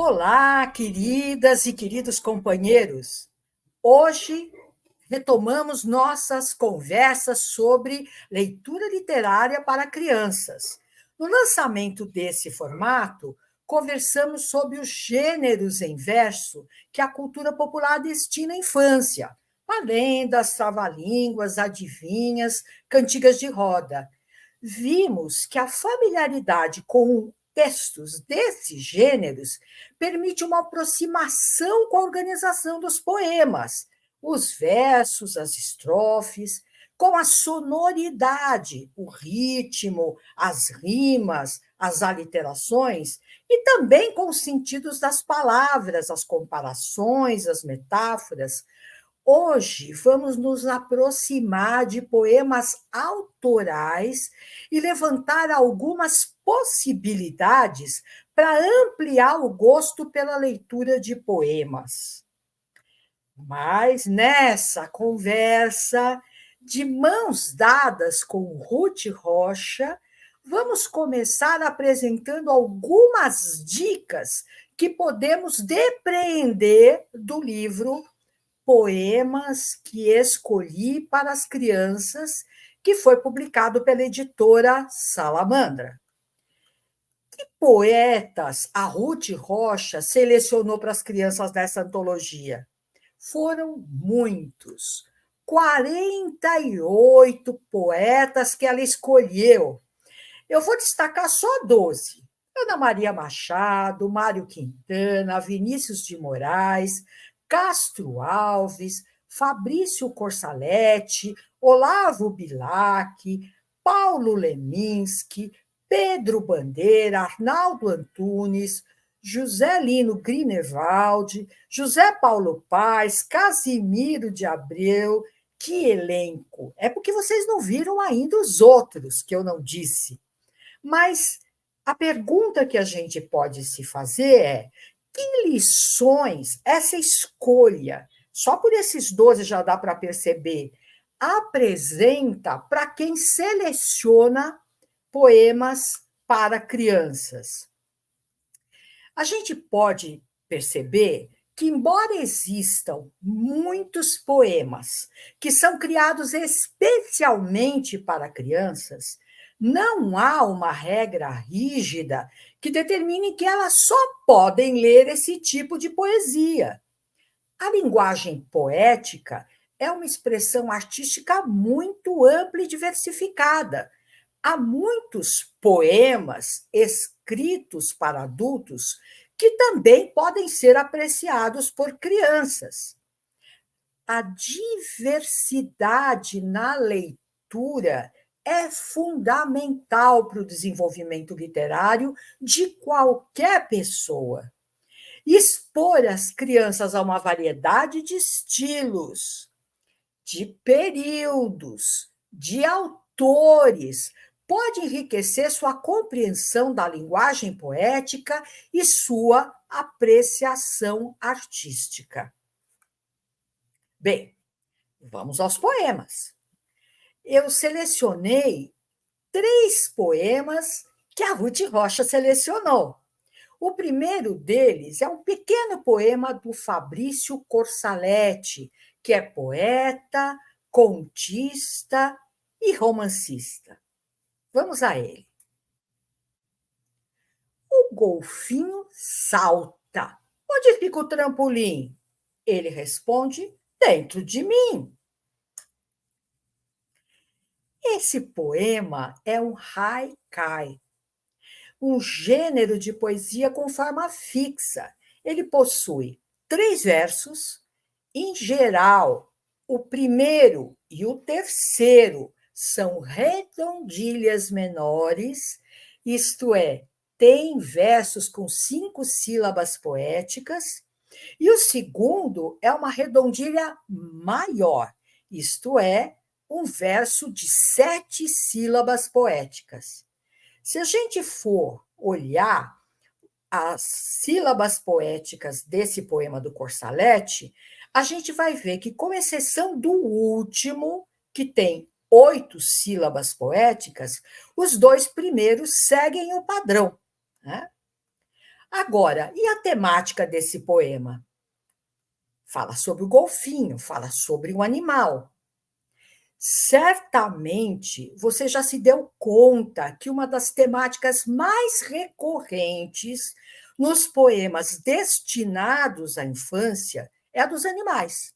Olá, queridas e queridos companheiros. Hoje retomamos nossas conversas sobre leitura literária para crianças. No lançamento desse formato, conversamos sobre os gêneros em verso que a cultura popular destina à infância: lendas, trava-línguas, adivinhas, cantigas de roda. Vimos que a familiaridade com textos desses gêneros permite uma aproximação com a organização dos poemas, os versos, as estrofes, com a sonoridade, o ritmo, as rimas, as aliterações, e também com os sentidos das palavras, as comparações, as metáforas. Hoje vamos nos aproximar de poemas autorais e levantar algumas possibilidades para ampliar o gosto pela leitura de poemas. Mas nessa conversa, de mãos dadas com Ruth Rocha, vamos começar apresentando algumas dicas que podemos depreender do livro Poemas que Escolhi para as Crianças, que foi publicado pela editora Salamandra. Que poetas a Ruth Rocha selecionou para as crianças dessa antologia? Foram muitos, 48 poetas que ela escolheu. Eu vou destacar só 12. Ana Maria Machado, Mário Quintana, Vinícius de Moraes, Castro Alves, Fabrício Corsaletti, Olavo Bilac, Paulo Leminski, Pedro Bandeira, Arnaldo Antunes, José Lino Grinevald, José Paulo Paes, Casimiro de Abreu. Que elenco! É porque vocês não viram ainda os outros que eu não disse. Mas a pergunta que a gente pode se fazer é: que lições essa escolha, só por esses 12 já dá para perceber, apresenta para quem seleciona poemas para crianças? A gente pode perceber que, embora existam muitos poemas que são criados especialmente para crianças, não há uma regra rígida que determine que elas só podem ler esse tipo de poesia. A linguagem poética é uma expressão artística muito ampla e diversificada. Há muitos poemas escritos para adultos que também podem ser apreciados por crianças. A diversidade na leitura é fundamental para o desenvolvimento literário de qualquer pessoa. Expor as crianças a uma variedade de estilos, de períodos, de autores, pode enriquecer sua compreensão da linguagem poética e sua apreciação artística. Bem, vamos aos poemas. Eu selecionei 3 poemas que a Ruth Rocha selecionou. O primeiro deles é um pequeno poema do Fabrício Corsaletti, que é poeta, contista e romancista. Vamos a ele. O golfinho salta. Onde fica o trampolim? Ele responde: dentro de mim. Esse poema é um haikai, um gênero de poesia com forma fixa. Ele possui 3 versos. Em geral, o primeiro e o terceiro são redondilhas menores, isto é, tem versos com 5 sílabas poéticas, e o segundo é uma redondilha maior, isto é, um verso de 7 sílabas poéticas. Se a gente for olhar as sílabas poéticas desse poema do Corsaletti, a gente vai ver que, com exceção do último, que tem 8 sílabas poéticas, os 2 primeiros seguem o padrão, né? Agora, e a temática desse poema? Fala sobre o golfinho, fala sobre um animal. Certamente você já se deu conta que uma das temáticas mais recorrentes nos poemas destinados à infância é a dos animais.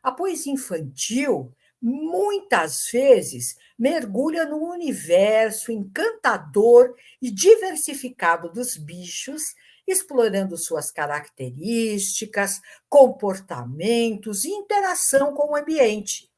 A poesia infantil, muitas vezes, mergulha no universo encantador e diversificado dos bichos, explorando suas características, comportamentos e interação com o ambiente.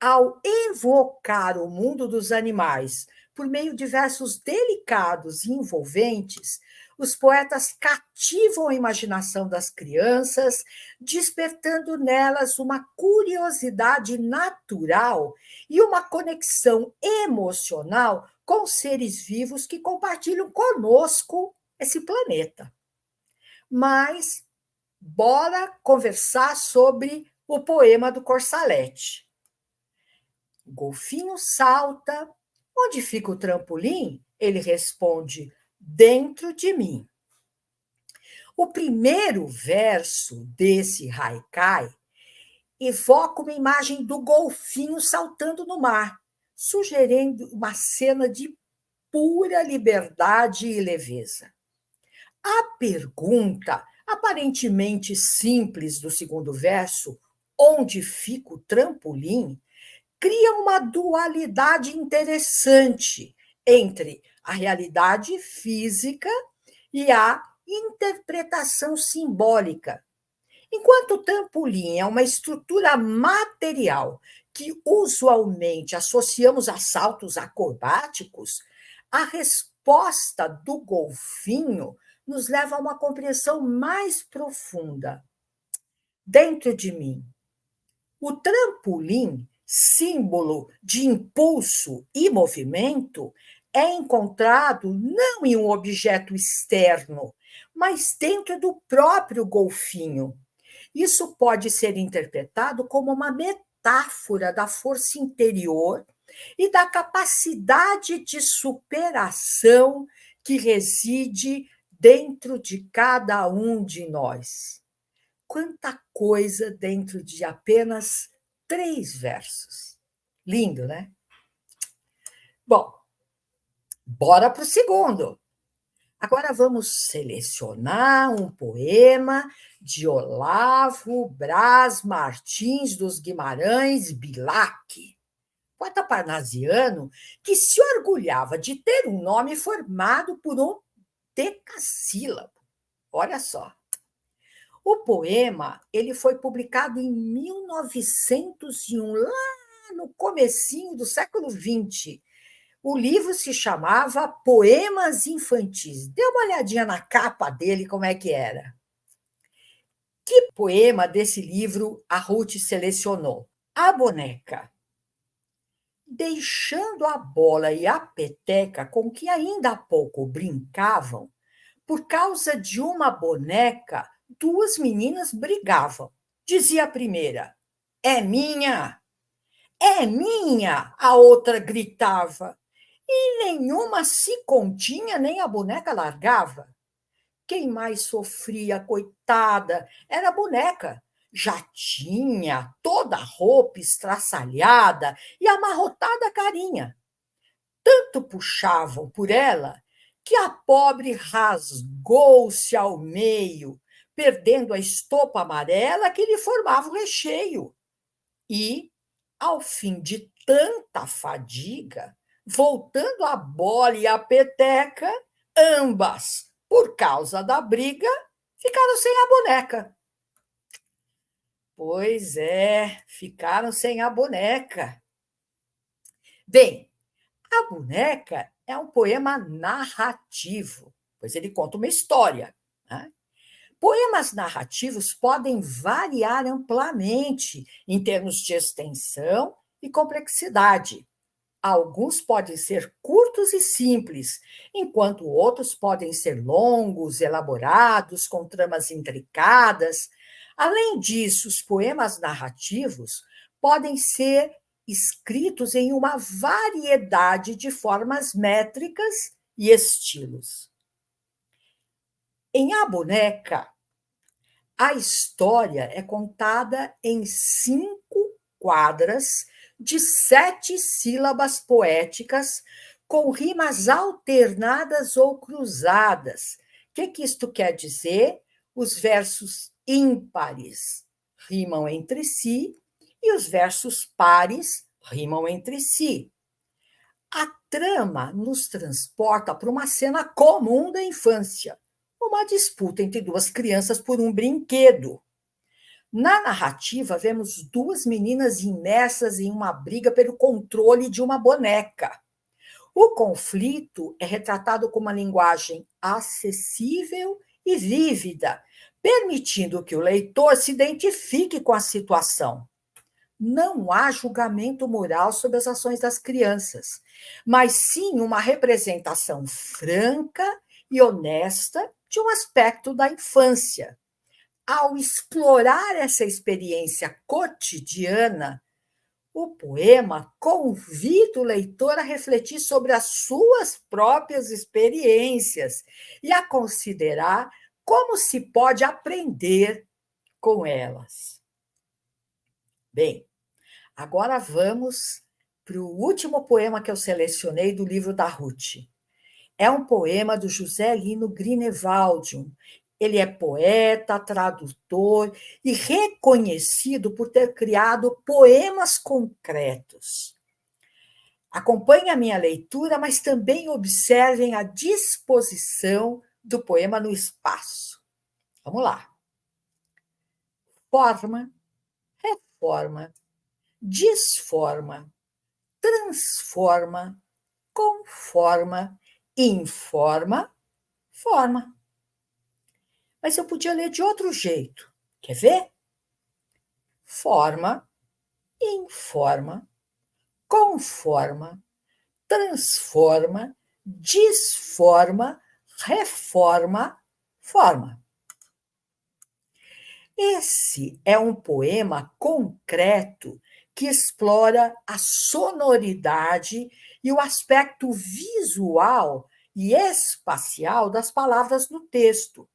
Ao evocar o mundo dos animais por meio de versos delicados e envolventes, os poetas cativam a imaginação das crianças, despertando nelas uma curiosidade natural e uma conexão emocional com seres vivos que compartilham conosco esse planeta. Mas bora conversar sobre o poema do Corsalete. O golfinho salta. Onde fica o trampolim? Ele responde: dentro de mim. O primeiro verso desse haikai evoca uma imagem do golfinho saltando no mar, sugerindo uma cena de pura liberdade e leveza. A pergunta, aparentemente simples, do segundo verso, onde fica o trampolim, cria uma dualidade interessante entre a realidade física e a interpretação simbólica. Enquanto o trampolim é uma estrutura material que usualmente associamos a saltos acrobáticos, a resposta do golfinho nos leva a uma compreensão mais profunda. Dentro de mim, o trampolim, símbolo de impulso e movimento, é encontrado não em um objeto externo, mas dentro do próprio golfinho. Isso pode ser interpretado como uma metáfora da força interior e da capacidade de superação que reside dentro de cada um de nós. Quanta coisa dentro de apenas 3 versos. Lindo, né? Bom, bora para o segundo. Agora vamos selecionar um poema de Olavo Braz Martins dos Guimarães Bilac, poeta parnasiano que se orgulhava de ter um nome formado por um decassílabo. Olha só. O poema ele foi publicado em 1901, lá no comecinho do século XX. O livro se chamava Poemas Infantis. Dê uma olhadinha na capa dele, como é que era. Que poema desse livro a Ruth selecionou? A boneca. Deixando a bola e a peteca com que ainda há pouco brincavam, por causa de uma boneca, 2 meninas brigavam. Dizia a primeira: é minha! É minha! A outra gritava. E nenhuma se continha, nem a boneca largava. Quem mais sofria, coitada, era a boneca. Já tinha toda a roupa estraçalhada e amarrotada a carinha. Tanto puxavam por ela que a pobre rasgou-se ao meio, perdendo a estopa amarela que lhe formava o recheio. E, ao fim de tanta fadiga, voltando a bola e a peteca, ambas, por causa da briga, ficaram sem a boneca. Pois é, ficaram sem a boneca. Bem, a boneca é um poema narrativo, pois ele conta uma história, né? Poemas narrativos podem variar amplamente em termos de extensão e complexidade. Alguns podem ser curtos e simples, enquanto outros podem ser longos, elaborados, com tramas intricadas. Além disso, os poemas narrativos podem ser escritos em uma variedade de formas métricas e estilos. Em A Boneca, a história é contada em 5 quadras de 7 sílabas poéticas com rimas alternadas ou cruzadas. O que isto quer dizer? Os versos ímpares rimam entre si e os versos pares rimam entre si. A trama nos transporta para uma cena comum da infância, uma disputa entre 2 crianças por um brinquedo. Na narrativa, vemos 2 meninas imersas em uma briga pelo controle de uma boneca. O conflito é retratado com uma linguagem acessível e vívida, permitindo que o leitor se identifique com a situação. Não há julgamento moral sobre as ações das crianças, mas sim uma representação franca e honesta de um aspecto da infância. Ao explorar essa experiência cotidiana, o poema convida o leitor a refletir sobre as suas próprias experiências e a considerar como se pode aprender com elas. Bem, agora vamos para o último poema que eu selecionei do livro da Ruth. É um poema do José Lino Grinevaldum. Ele é poeta, tradutor e reconhecido por ter criado poemas concretos. Acompanhe a minha leitura, mas também observem a disposição do poema no espaço. Vamos lá. Forma, reforma, disforma, transforma, conforma, informa, forma. Mas eu podia ler de outro jeito. Quer ver? Forma, informa, conforma, transforma, disforma, reforma, forma. Esse é um poema concreto que explora a sonoridade e o aspecto visual e espacial das palavras no texto.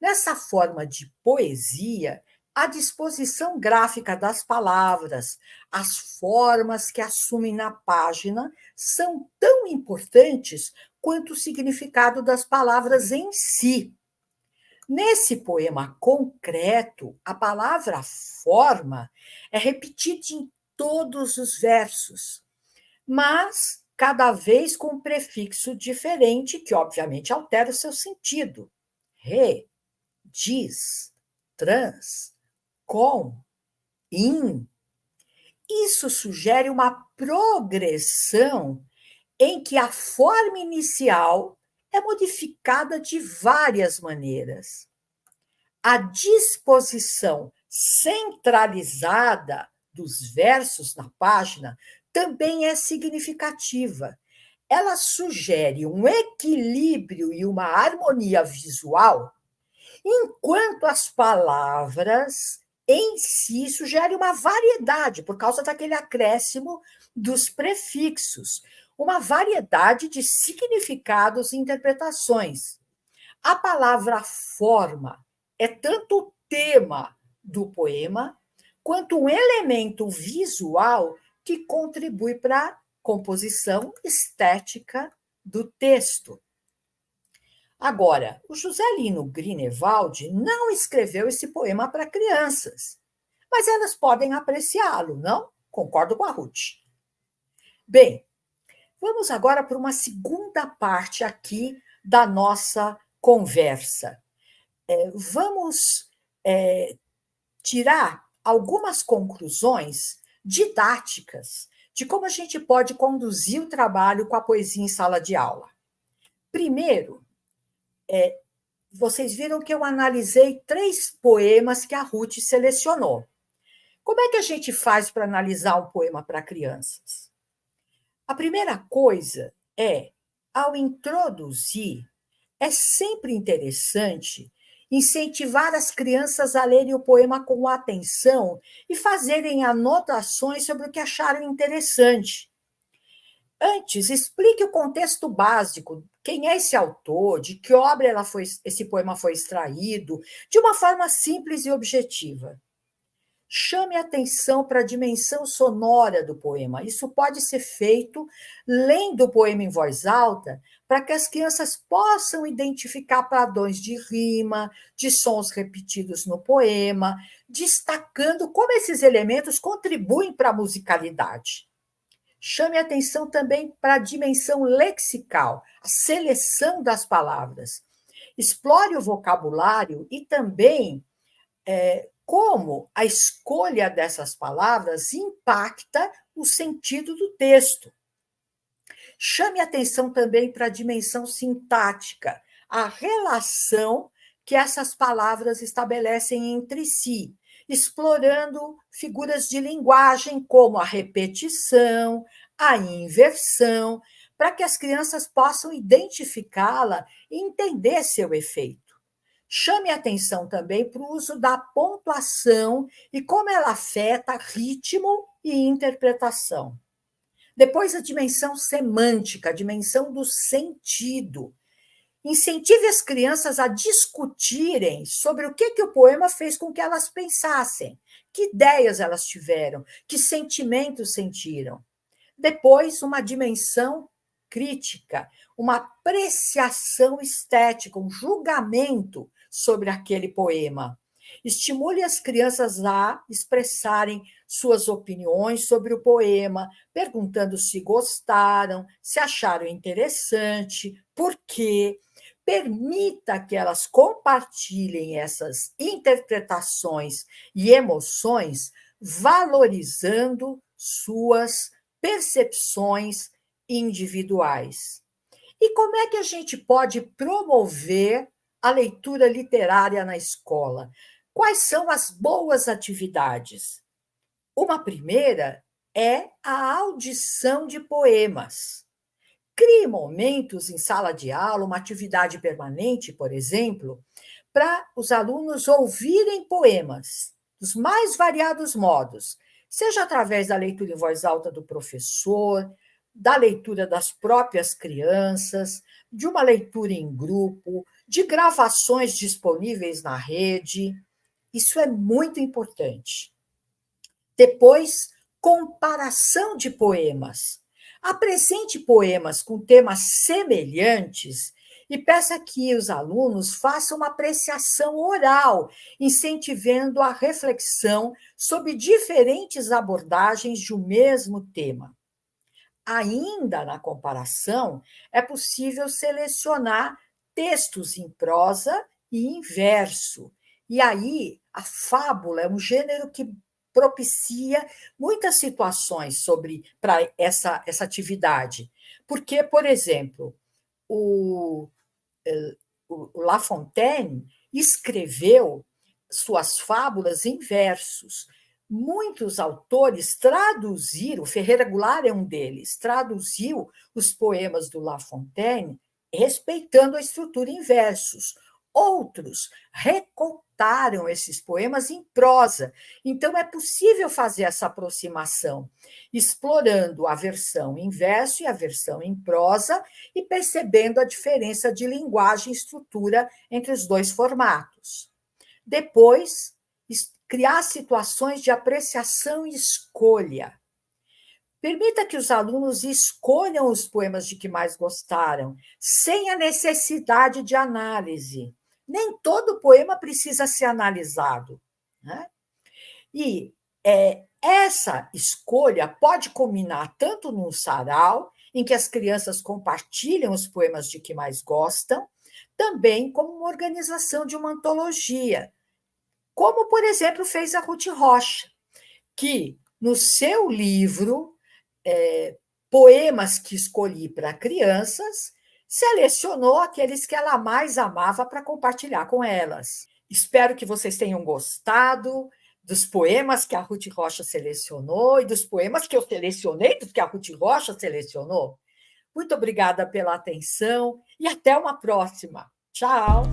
Nessa forma de poesia, a disposição gráfica das palavras, as formas que assumem na página, são tão importantes quanto o significado das palavras em si. Nesse poema concreto, a palavra forma é repetida em todos os versos, mas cada vez com um prefixo diferente, que obviamente altera o seu sentido. Re, diz, trans, com, in. Isso sugere uma progressão em que a forma inicial é modificada de várias maneiras. A disposição centralizada dos versos na página também é significativa. Ela sugere um equilíbrio e uma harmonia visual, enquanto as palavras em si sugerem uma variedade, por causa daquele acréscimo dos prefixos, uma variedade de significados e interpretações. A palavra forma é tanto o tema do poema, quanto um elemento visual que contribui para a composição estética do texto. Agora, o José Lino Grinevald não escreveu esse poema para crianças, mas elas podem apreciá-lo, não? Concordo com a Ruth. Bem, vamos agora para uma segunda parte aqui da nossa conversa. Vamos tirar algumas conclusões didáticas de como a gente pode conduzir o trabalho com a poesia em sala de aula. Primeiro, vocês viram que eu analisei 3 poemas que a Ruth selecionou. Como é que a gente faz para analisar um poema para crianças? A primeira coisa é, ao introduzir, é sempre interessante incentivar as crianças a lerem o poema com atenção e fazerem anotações sobre o que acharam interessante. Antes, explique o contexto básico quem é esse autor, de que obra esse poema foi extraído, de uma forma simples e objetiva. Chame atenção para a dimensão sonora do poema. Isso pode ser feito lendo o poema em voz alta, para que as crianças possam identificar padrões de rima, de sons repetidos no poema, destacando como esses elementos contribuem para a musicalidade. Chame atenção também para a dimensão lexical, a seleção das palavras. Explore o vocabulário e também como a escolha dessas palavras impacta o sentido do texto. Chame atenção também para a dimensão sintática, a relação que essas palavras estabelecem entre si, explorando figuras de linguagem como a repetição, a inversão, para que as crianças possam identificá-la e entender seu efeito. Chame atenção também para o uso da pontuação e como ela afeta ritmo e interpretação. Depois, a dimensão semântica, a dimensão do sentido. Incentive as crianças a discutirem sobre o que o poema fez com que elas pensassem, que ideias elas tiveram, que sentimentos sentiram. Depois, uma dimensão crítica, uma apreciação estética, um julgamento sobre aquele poema. Estimule as crianças a expressarem suas opiniões sobre o poema, perguntando se gostaram, se acharam interessante, por quê. Permita que elas compartilhem essas interpretações e emoções, valorizando suas percepções individuais. E como é que a gente pode promover a leitura literária na escola? Quais são as boas atividades? Uma primeira é a audição de poemas. Crie momentos em sala de aula, uma atividade permanente, por exemplo, para os alunos ouvirem poemas dos mais variados modos, seja através da leitura em voz alta do professor, da leitura das próprias crianças, de uma leitura em grupo, de gravações disponíveis na rede. Isso é muito importante. Depois, comparação de poemas. Apresente poemas com temas semelhantes e peça que os alunos façam uma apreciação oral, incentivando a reflexão sobre diferentes abordagens de um mesmo tema. Ainda na comparação, é possível selecionar textos em prosa e em verso. E aí, a fábula é um gênero que propicia muitas situações para essa atividade. Porque, por exemplo, o La Fontaine escreveu suas fábulas em versos. Muitos autores traduziram, Ferreira Goulart é um deles, traduziu os poemas do La Fontaine respeitando a estrutura em versos. Outros recontaram esses poemas em prosa. Então, é possível fazer essa aproximação, explorando a versão em verso e a versão em prosa e percebendo a diferença de linguagem e estrutura entre os dois formatos. Depois, criar situações de apreciação e escolha. Permita que os alunos escolham os poemas de que mais gostaram, sem a necessidade de análise. Nem todo poema precisa ser analisado, né? E essa escolha pode culminar tanto num sarau, em que as crianças compartilham os poemas de que mais gostam, também como uma organização de uma antologia, como, por exemplo, fez a Ruth Rocha, que, no seu livro Poemas que Escolhi para Crianças, selecionou aqueles que ela mais amava para compartilhar com elas. Espero que vocês tenham gostado dos poemas que a Ruth Rocha selecionou e dos poemas que eu selecionei, dos que a Ruth Rocha selecionou. Muito obrigada pela atenção e até uma próxima. Tchau!